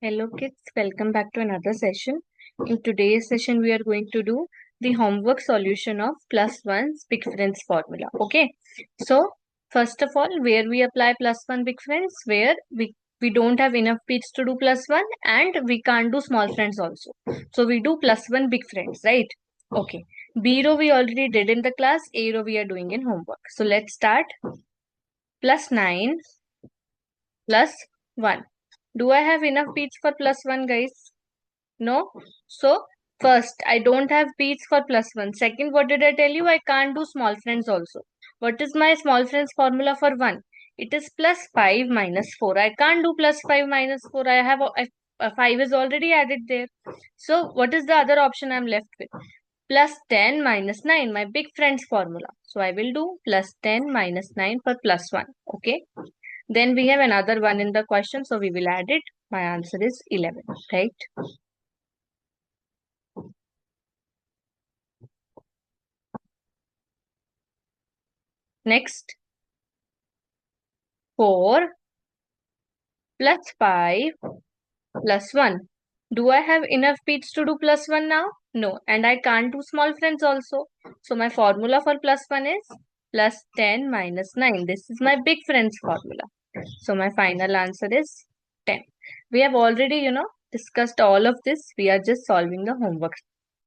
Hello kids, welcome back to another session. In today's session, we are going to do the homework solution of plus one's big friends formula. Okay, so first of all, where we apply plus one big friends, where we don't have enough beats to do plus one and we can't do small friends also. So we do plus one big friends, right? Okay, B row we already did in the class, A row we are doing in homework. So let's start. Plus 9 plus 1. Do I have enough beats for plus 1, guys? No. So, first, I don't have beats for plus 1. Second, what did I tell you? I can't do small friends also. What is my small friends formula for 1? It is plus 5 minus 4. I can't do plus 5 minus 4. I have 5 is already added there. So, what is the other option I'm left with? Plus 10 minus 9, my big friends formula. So, I will do plus 10 minus 9 for plus 1. Okay. Then we have another one in the question, so we will add it. My answer is 11, right? Next, 4 plus 5 plus 1. Do I have enough beats to do plus 1 now? No, and I can't do small friends also. So my formula for plus 1 is plus 10 minus 9. This is my big friends formula. So my final answer is 10. We have already, discussed all of this. We are just solving the homework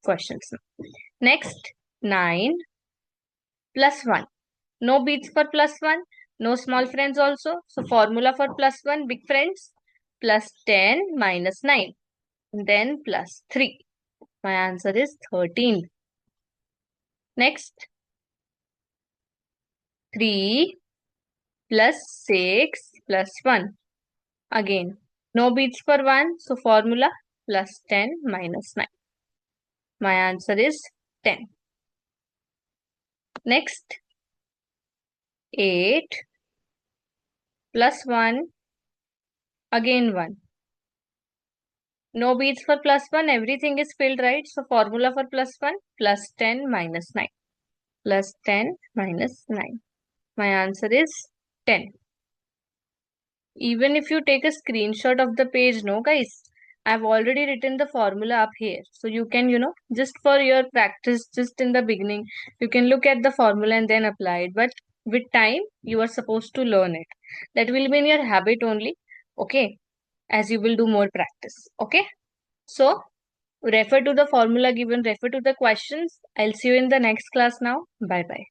questions now. Next, 9 plus 1. No beats for plus 1. No small friends also. So formula for plus 1, big friends, plus 10 minus 9. Then plus 3. My answer is 13. Next, 3 plus 6 plus 1. Again, no beats for 1. So formula plus 10 minus 9. My answer is 10. Next, 8 plus 1. Again 1. No beats for plus 1. Everything is filled, right? So formula for plus 1, plus 10 minus 9. Plus 10 minus 9. My answer is 10. Even if you take a screenshot of the page, no guys, I've already written the formula up here. So you can, just for your practice, just in the beginning, you can look at the formula and then apply it. But with time, you are supposed to learn it. That will be in your habit only. Okay. As you will do more practice. Okay. So refer to the formula given, refer to the questions. I'll see you in the next class now. Bye bye.